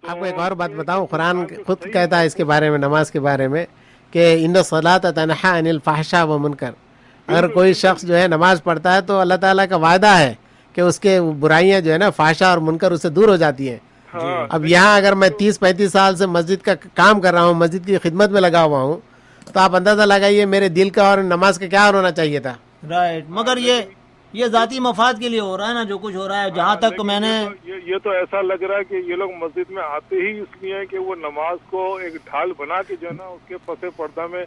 آپ کو ایک اور بات بتاؤں، قرآن خود کہتا ہے اس کے بارے میں، نماز کے بارے میں، کہ ان الصلاۃ تنہی عن الفحشاء والمنکر. اگر کوئی شخص جو ہے نماز پڑھتا ہے تو اللہ تعالیٰ کا وعدہ ہے کہ اس کے برائیاں جو ہے نا، فحشاء اور منکر، اس سے دور ہو جاتی ہیں. اب یہاں اگر میں 30-35 سال سے مسجد کا کام کر رہا ہوں، مسجد کی خدمت میں لگا ہوا ہوں، تو آپ اندازہ لگائیے میرے دل کا اور نماز کا کیا ہونا چاہیے تھا. رائٹ. مگر یہ ذاتی مفاد کے لیے ہو رہا ہے نا جو کچھ ہو رہا ہے. جہاں تک میں نے یہ تو ایسا لگ رہا ہے کہ یہ لوگ مسجد میں آتے ہی اس لیے کہ وہ نماز کو ایک ڈھال بنا کے جو ہے نا اس کے پس پردہ میں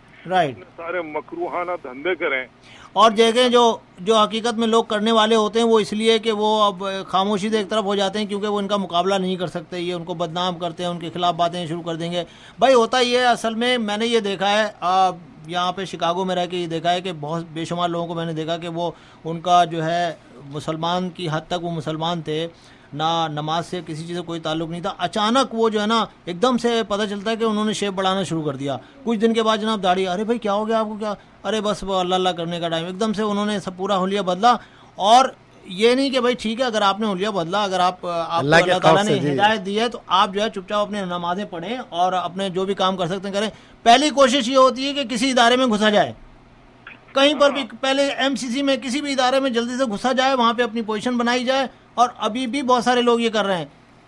سارے مکروہانہ دھندے کریں. اور دیکھیں جو حقیقت میں لوگ کرنے والے ہوتے ہیں وہ اس لیے کہ وہ اب خاموشی سے ایک طرف ہو جاتے ہیں کیونکہ وہ ان کا مقابلہ نہیں کر سکتے. یہ ان کو بدنام کرتے ہیں، ان کے خلاف باتیں شروع کر دیں گے. بھائی ہوتا یہ ہے اصل میں نے یہ دیکھا ہے یہاں پہ شکاگو میں رہ کے یہ دیکھا ہے کہ بہت بے شمار لوگوں کو میں نے دیکھا کہ وہ ان کا جو ہے مسلمان کی حد تک وہ مسلمان تھے، نہ نماز سے کسی چیز سے کوئی تعلق نہیں تھا. اچانک وہ جو ہے نا ایک دم سے پتہ چلتا ہے کہ انہوں نے شیپ بڑھانا شروع کر دیا. کچھ دن کے بعد جناب داڑھی، ارے بھائی کیا ہو گیا آپ کو، کیا، ارے بس وہ اللہ اللہ کرنے کا ٹائم. ایک دم سے انہوں نے سب پورا حلیہ بدلا. اور یہ نہیں کہ بھائی ٹھیک ہے اگر آپ نے حلیہ بدلا، اگر آپ اللہ تعالیٰ نے ہدایت دی ہے تو آپ جو ہے چپ چاپ اپنے نمازیں پڑھیں اور اپنے جو بھی کام کر سکتے ہیں کریں. پہلی کوشش یہ ہوتی ہے کہ کسی ادارے میں گھسا جائے، کہیں پر بھی، پہلے ایم سی سی میں کسی بھی ادارے میں جلدی سے گھسا جائے، وہاں پہ اپنی پوزیشن بنائی جائے. اور ابھی بھی بہت سارے لوگ یہ کر رہے ہیں.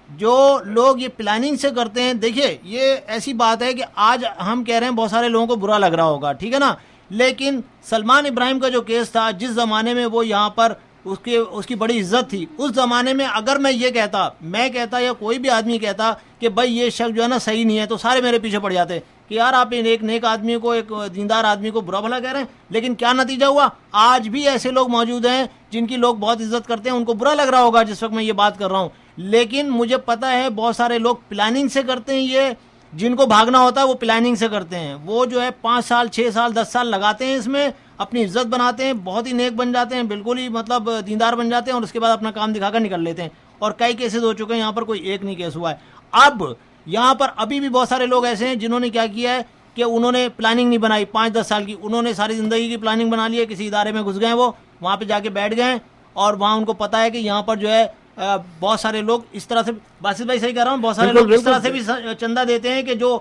جو لوگ یہ پلاننگ سے کرتے ہیں، دیکھیے یہ ایسی بات ہے کہ آج ہم کہہ رہے ہیں بہت سارے لوگوں کو برا لگ رہا ہوگا، ٹھیک ہے نا، لیکن سلمان ابراہیم کا جو کیس تھا، جس زمانے میں وہ یہاں پر اس کی بڑی عزت تھی، اس زمانے میں اگر میں یہ کہتا یا کوئی بھی آدمی کہتا کہ بھائی یہ شخص جو ہے نا صحیح نہیں ہے، تو سارے میرے پیچھے پڑ جاتے کہ یار آپ ایک نیک آدمی کو، ایک دیندار آدمی کو برا بھلا کہہ رہے ہیں. لیکن کیا نتیجہ ہوا؟ آج بھی ایسے لوگ موجود ہیں جن کی لوگ بہت عزت کرتے ہیں. ان کو برا لگ رہا ہوگا جس وقت میں یہ بات کر رہا ہوں، لیکن مجھے پتا ہے بہت سارے لوگ پلاننگ سے کرتے ہیں. یہ جن کو بھاگنا ہوتا ہے وہ پلاننگ سے کرتے ہیں. وہ جو ہے 5 سال 6 سال 10 سال لگاتے ہیں اس میں، اپنی عزت بناتے ہیں، بہت ہی نیک بن جاتے ہیں، بالکل ہی مطلب دیندار بن جاتے ہیں، اور اس کے بعد اپنا کام دکھا کر نکل لیتے ہیں. اور کئی کیسز ہو چکے ہیں یہاں پر، کوئی ایک نہیں کیس ہوا ہے. اب یہاں پر ابھی بھی بہت سارے لوگ ایسے ہیں جنہوں نے کیا کیا ہے کہ انہوں نے پلاننگ نہیں بنائی 5-10 سال کی، انہوں نے ساری زندگی کی پلاننگ بنا لی ہے. کسی ادارے میں گھس گئے، وہ وہاں پہ جا کے بیٹھ گئے، اور وہاں ان کو پتا ہے کہ یہاں پر جو ہے بہت سارے لوگ اس طرح سے، باسط بھائی صحیح کہہ رہا ہوں، بہت سارے لوگ اس طرح سے بھی چندہ دیتے ہیں کہ جو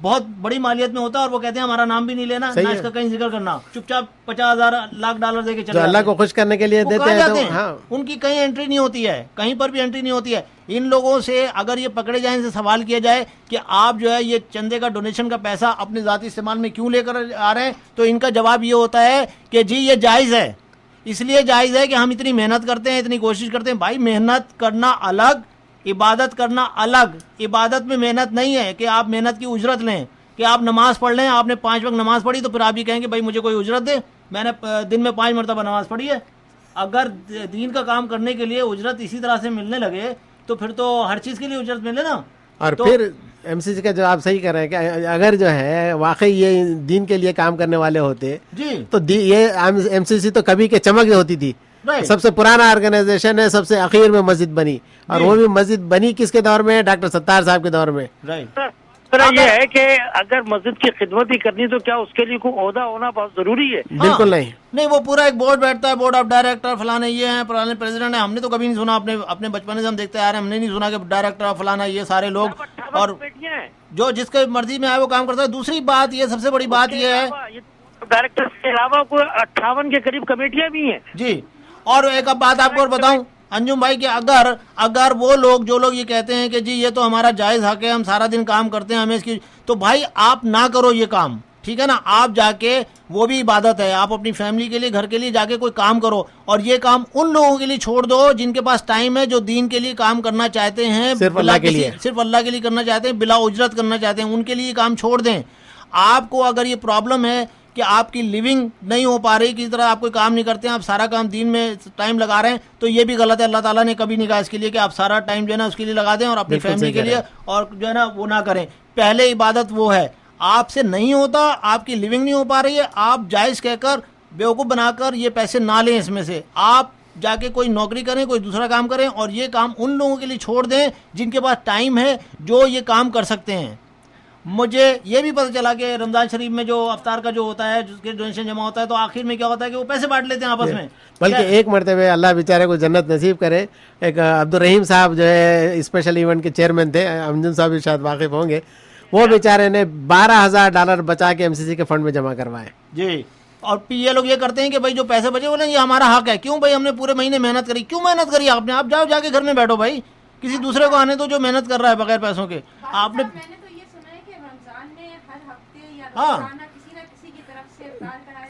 بہت بڑی مالیت میں ہوتا ہے، اور وہ کہتے ہیں ہمارا نام بھی نہیں لینا، نہ اس کا کہیں ذکر کرنا، چپ چاپ 50,000 لاکھ ڈالر دے کے چلے، اللہ کو خوش کرنے کے لیے دیتے ہیں. ان کی کہیں انٹری نہیں ہوتی ہے، کہیں پر بھی انٹری نہیں ہوتی ہے. ان لوگوں سے اگر یہ پکڑے جائیں، ان سے سوال کیا جائے کہ آپ جو ہے یہ چندے کا، ڈونیشن کا پیسہ اپنے ذاتی استعمال میں کیوں لے کر آ رہے ہیں، تو ان کا جواب یہ ہوتا ہے کہ جی یہ جائز ہے، اس لیے جائز ہے کہ ہم اتنی محنت کرتے ہیں، اتنی کوشش کرتے ہیں. بھائی محنت کرنا الگ، عبادت کرنا الگ. عبادت میں محنت نہیں ہے کہ آپ محنت کی اجرت لیں، کہ آپ نماز پڑھ لیں، آپ نے 5 وقت نماز پڑھی تو پھر آپ یہ کہیں گے بھائی مجھے کوئی اجرت دے، میں نے دن میں 5 مرتبہ نماز پڑھی ہے. اگر دین کا کام کرنے کے لیے اجرت اسی طرح سے ملنے لگے تو پھر تو ہر چیز کے لیے اجرت ملے نا. اور پھر ایم سی سی کا جو آپ صحیح کر رہے ہیں کہ اگر جو ہے واقعی یہ دین کے لیے کام کرنے والے ہوتے تو یہ ایم سی سی تو کبھی کے چمک ہوتی تھی. سب سے پرانا آرگنائزیشن ہے، سب سے اخیر میں مسجد بنی، اور وہ بھی مسجد بنی کس کے دور میں؟ ڈاکٹر ستار صاحب کے دور میں. یہ ہے کہ اگر مسجد کی خدمت ہی کرنی تو کیا اس کے لیے کوئی عہدہ ہونا بہت ضروری ہے؟ بالکل نہیں. وہ پورا ایک بورڈ بیٹھتا ہے، بورڈ آف ڈائریکٹر فلانا یہ ہیں، فلانے پریزیڈنٹ ہیں. ہم نے تو کبھی نہیں سنا، اپنے بچپن سے ہم دیکھتے آ رہے ہیں، ہم نے نہیں سنا کہ ڈائریکٹر آف فلانا یہ سارے لوگ، اور جو جس کے مرضی میں آئے وہ کام کرتا ہے. دوسری بات یہ، سب سے بڑی بات یہ ہے ڈائریکٹر کے علاوہ کوئی 58 کے قریب کمیٹیاں بھی ہیں. جی. اور ایک اب بات آپ کو اور بتاؤں انجم بھائی کہ اگر وہ لوگ، جو لوگ یہ کہتے ہیں کہ جی یہ تو ہمارا جائز حق ہے، ہم سارا دن کام کرتے ہیں، ہمیں اس کی، تو بھائی آپ نہ کرو یہ کام، ٹھیک ہے نا. آپ جا کے، وہ بھی عبادت ہے، آپ اپنی فیملی کے لیے، گھر کے لیے جا کے کوئی کام کرو. اور یہ کام ان لوگوں کے لیے چھوڑ دو جن کے پاس ٹائم ہے، جو دین کے لیے کام کرنا چاہتے ہیں، صرف اللہ کے لیے کرنا چاہتے ہیں، بلا اجرت کرنا چاہتے ہیں، ان کے لیے کام چھوڑ دیں. آپ کو اگر یہ پرابلم ہے کہ آپ کی لیونگ نہیں ہو پا رہی، کسی طرح آپ کوئی کام نہیں کرتے ہیں، آپ سارا کام دین میں ٹائم لگا رہے ہیں، تو یہ بھی غلط ہے. اللہ تعالیٰ نے کبھی نہیں کہا اس کے لیے کہ آپ سارا ٹائم جو ہے نا اس کے لیے لگا دیں اور اپنی فیملی کے لیے اور جو ہے نا وہ نہ کریں. پہلے عبادت وہ ہے، آپ سے نہیں ہوتا، آپ کی لیونگ نہیں ہو پا رہی ہے، آپ جائز کہہ کر، بیوقوف بنا کر یہ پیسے نہ لیں اس میں سے. آپ جا کے کوئی نوکری کریں، کوئی دوسرا کام کریں، اور یہ کام ان لوگوں کے لیے چھوڑ دیں جن کے پاس ٹائم ہے، جو یہ کام کر سکتے ہیں. مجھے یہ بھی پتہ چلا کہ رمضان شریف میں جو افطار کا جو ہوتا ہے جس کے ڈونیشن جمع ہوتا ہے تو آخر میں کیا ہوتا ہے کہ وہ پیسے بانٹ لیتے ہیں آپس میں. بلکہ ایک مرتبہ اللہ بیچارے کو جنت نصیب کرے, ایک عبدالرحیم صاحب جو ہے اسپیشل ایونٹ کے چیئرمین تھے, امجد صاحب بھی شاید واقف ہوں گے, وہ بیچارے نے $12,000 بچا کے MCC کے فنڈ میں جمع کروائے. جی, اور پھر یہ لوگ یہ کرتے ہیں کہ بھائی جو پیسے بچے بولیں یہ ہمارا حق ہے. کیوں بھائی, ہم نے پورے مہینے محنت کری, کیوں محنت کری آپ نے؟ آپ جاؤ جا کے گھر میں بیٹھو بھائی, کسی دوسرے کو آنے تو جو محنت کر رہا ہے بغیر پیسوں کے. آپ نے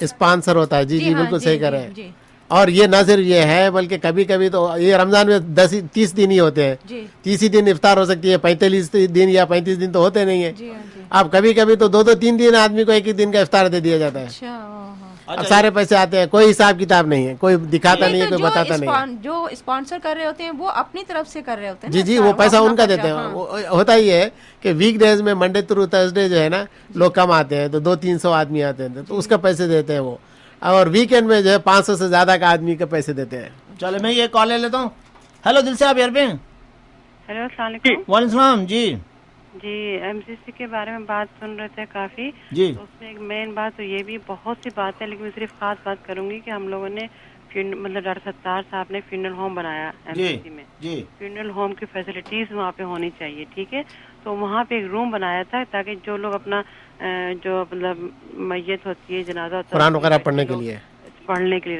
اسپانسر ہوتا ہے. جی جی بالکل صحیح کر رہے ہیں. اور یہ نہ صرف یہ ہے بلکہ کبھی کبھی تو یہ رمضان میں 30 دن ہی ہوتے ہیں, 30 دن افطار ہو سکتی ہے, 45 دن یا 35 دن تو ہوتے نہیں ہیں. اب کبھی کبھی تو 2-3 دن آدمی کو ایک ہی دن کا افطار دے دیا جاتا ہے. اب سارے پیسے آتے ہیں, کوئی حساب کتاب نہیں ہے, کوئی دکھاتا نہیں ہے, کوئی بتاتا نہیں ہے. جو اسپانسر کر رہے ہوتے ہیں وہ اپنی طرف سے کر رہے ہوتے ہیں. جی جی, وہ پیسہ ان کا دیتے ہیں. ہوتا ہی ہے کہ ویک ڈیز میں منڈے تھرو تھرسڈے جو ہے نا لوگ کم آتے ہیں تو 200-300 آدمی آتے ہیں تو اس کا پیسے دیتے ہیں وہ, اور ویکینڈ میں جو ہے 500 سے زیادہ کا آدمی کے پیسے دیتے ہیں. چلے میں یہ کال لے لیتا ہوں. ہیلو دل سے آپ ایئر پہ. ہیلو السلام علیکم. وعلیکم السلام. جی جی, MCC کے بارے میں بات سن رہے تھے کافی. جی, تو اس میں ایک مین بات تو یہ بھی بہت سی بات ہے, لیکن میں صرف خاص بات کروں گی کہ ہم لوگوں نے مطلب ڈاکٹر ستار صاحب نے فیونرل ہوم بنایا MCC میں. جی, فیونرل ہوم کی فیسلٹیز وہاں پہ ہونی چاہیے, ٹھیک ہے. تو وہاں پہ ایک روم بنایا تھا تاکہ جو لوگ اپنا جو مطلب میت ہوتی ہے, جنازہ ہوتا ہے, قرآن وغیرہ پڑھنے کے لیے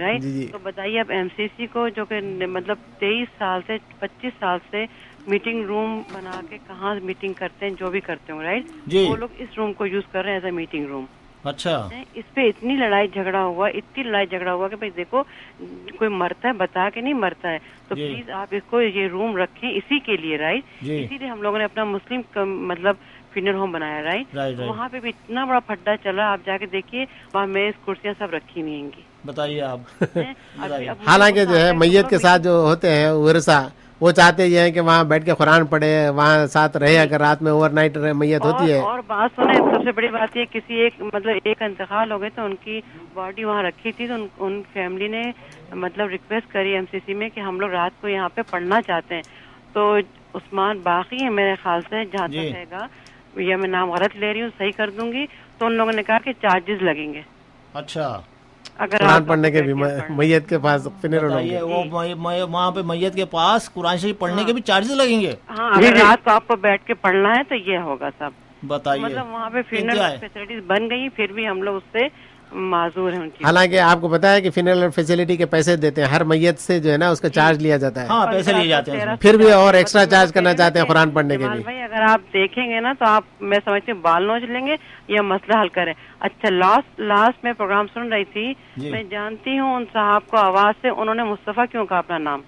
رائٹ. تو بتائیے اب MCC کو جو کہ مطلب 23 سال سے 25 سال سے میٹنگ روم بنا کے کہاں میٹنگ کرتے ہیں, جو بھی کرتے ہوں رائٹ, وہ لوگ اس روم کو یوز کر رہے ہیں ایز اے میٹنگ روم. اچھا, اس پہ اتنی لڑائی جھگڑا ہوا کہ بھائی دیکھو کوئی مرتا ہے بتا کے نہیں مرتا ہے, تو پلیز آپ اس کو یہ روم رکھیں اسی کے لیے, رائٹ. اسی لیے ہم لوگوں نے اپنا مسلم مطلب فیونرل ہوم بنایا, رائٹ. وہاں پہ بھی اتنا بڑا پھڈا چلا, آپ جا کے دیکھیے وہاں میز کرسیاں سب رکھی ہوئی ہیں گی. بتائیے آپ. حالانکہ جو ہے میت کے ساتھ جو ہوتے ہیں ورثہ, وہ چاہتے یہ ہیں کہ وہاں بیٹھ کے قرآن پڑھے, وہاں ساتھ رہے, اگر رات میں اوور نائٹ میت ہوتی ہے. اور بات سنیں, سب سے بڑی بات یہ کسی ایک انتقال ہو گئے تو ان کی باڈی وہاں رکھی تھی, تو ان فیملی نے مطلب ریکویسٹ کری MCC میں کہ ہم لوگ رات کو یہاں پہ پڑھنا چاہتے ہیں. تو عثمان باقی ہے میرے خیال سے, جہاں تک رہے گا, یا میں نام غلط لے رہی ہوں, صحیح کر دوں گی, تو ان لوگوں نے کہا کہ چارجز لگیں گے. اچھا, اگر قرآن پڑھنے کے بھی میت کے پاس وہاں پہ میت کے پاس قرآن شریف پڑھنے کے بھی چارجز لگیں گے. ہاں, اگر رات کو آپ کو بیٹھ کے پڑھنا ہے تو یہ ہوگا سب. بتائیے, مطلب وہاں پہ فیونرل فیسلٹیز بن گئی, پھر بھی ہم لوگ اس سے معذور ہیں. حالانکہ آپ کو پتا ہے کہ فیونرل فیسلٹی کے پیسے دیتے ہیں, ہر میت سے جو ہے نا اس کا چارج لیا جاتا ہے. ہاں, پیسے لیے جاتے ہیں, پھر بھی اور ایکسٹرا چارج کرنا چاہتے ہیں قرآن پڑھنے کے بھی. بھائی اگر آپ دیکھیں گے نا تو آپ, میں سمجھتی ہوں, بال نوچ لیں گے یا مسئلہ حل کریں. اچھا, لاسٹ میں پروگرام سن رہی تھی, میں جانتی ہوں ان صاحب کو آواز سے, انہوں نے مصطفیٰ کیوں کہا اپنا نام.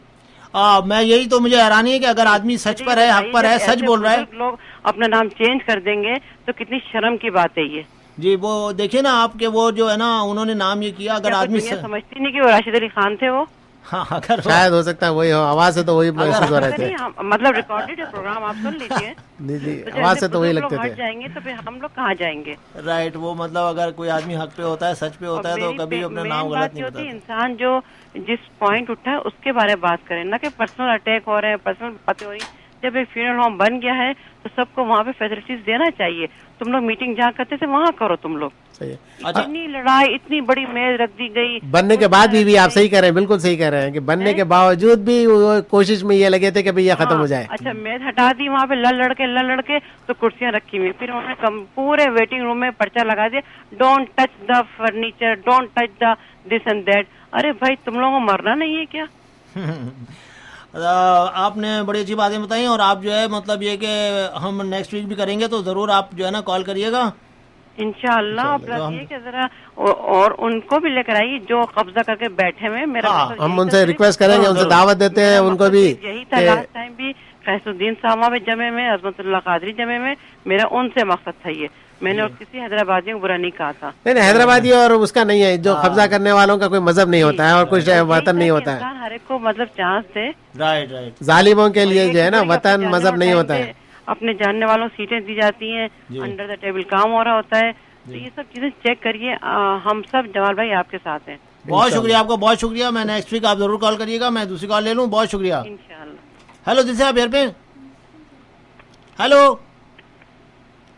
میں یہی تو مجھے حیرانی ہے کہ اگر آدمی سچ پر ہے, حق پر ہے, سچ بول رہا ہے, لوگ اپنا نام چینج کر دیں گے تو کتنی شرم کی بات ہے یہ. جی, وہ دیکھیں نا آپ کے وہ جو ہے نا انہوں نے نام یہ کیا, اگر آدمی سمجھتی نہیں کہ وہ راشد علی خان تھے. وہ اگر شاید ہو سکتا ہے وہی ہو, آواز سے تو وہی محسوس ہو رہے تھے. مطلب ریکارڈڈ پروگرام آپ سن لیجیے. جی جی, آواز سے تو وہی لگتے تھے. جائیں گے تو پھر ہم لوگ کہاں جائیں گے, رائٹ. وہ مطلب اگر کوئی آدمی حق پہ ہوتا ہے, سچ پہ ہوتا ہے, تو کبھی اپنا نام غلط نہیں بتاتا. انسان جو جس پوائنٹ اٹھا ہے اس کے بارے میں بات کریں, نہ کہ پرسنل اٹیک ہو رہے ہیں, پرسنل باتیں ہو رہی ہیں. جب ایک فیونرل ہوم بن گیا ہے تو سب کو وہاں پہ فیسلٹیز دینا چاہیے. تم لوگ میٹنگ جہاں کرتے تھے وہاں کرو تم لوگ. اتنی لڑائی, اتنی بڑی میز رکھ دی گئی. بننے کے بعد بھی آپ صحیح کہہ رہے ہیں, بالکل صحیح کہہ رہے ہیں کہ بننے کے باوجود بھی کوشش میں یہ لگے تھے کہ یہ ختم ہو جائے. اچھا, میز ہٹا دی, وہاں پہ لڑ کے تو کرسیاں رکھی ہوئی. پھر انہوں نے پورے ویٹنگ روم میں پرچہ لگا دیا, don't touch the furniture, don't touch the this and that. ارے بھائی تم لوگوں کو مرنا نہیں ہے کیا؟ آپ نے بڑی اچھی باتیں بتائیں, اور آپ جو ہے مطلب یہ کہ ہم نیکسٹ ویک بھی کریں گے, تو ضرور آپ جو ہے نا کال کریے گا انشاءاللہ. پلس یہ کہ ذرا اور ان کو بھی لے کر آئیے جو قبضہ کر کے بیٹھے ہوئے. ہم ان سے ریکویسٹ کریں گے, ان سے دعوت دیتے ہیں ان کو بھی. یہی تھا لاسٹ ٹائم بھی, فیض الدین صاحب میں جمع میں, عظمت اللہ قادری جمع میں, میرا ان سے مقصد تھا یہ. میں نے کسی حیدرآبادیوں کو برا نہیں کہا تھا. نہیں, حیدرآبادی اور اس کا نہیں ہے, جو قبضہ کرنے والوں کا کوئی مذہب نہیں ہوتا ہے اور کچھ وطن نہیں ہوتا ہے. ہر ایک کو مطلب چانس دے. رائٹ. ظالموں کے لیے جو ہے نا وطن مذہب نہیں ہوتا ہے. اپنے جاننے والوں سیٹیں دی جاتی ہیں, انڈر دا ٹیبل کام ہو رہا ہوتا ہے. تو یہ سب چیزیں چیک کریے. ہم سب جمال بھائی آپ کے ساتھ ہیں. بہت شکریہ آپ کا, بہت شکریہ. میں نیکسٹ ویک آپ ضرور کال کریے گا, میں دوسری کال لے لوں. بہت شکریہ. انشاءاللہ. ہیلو دل سے آپ ایئر پہ. ہیلو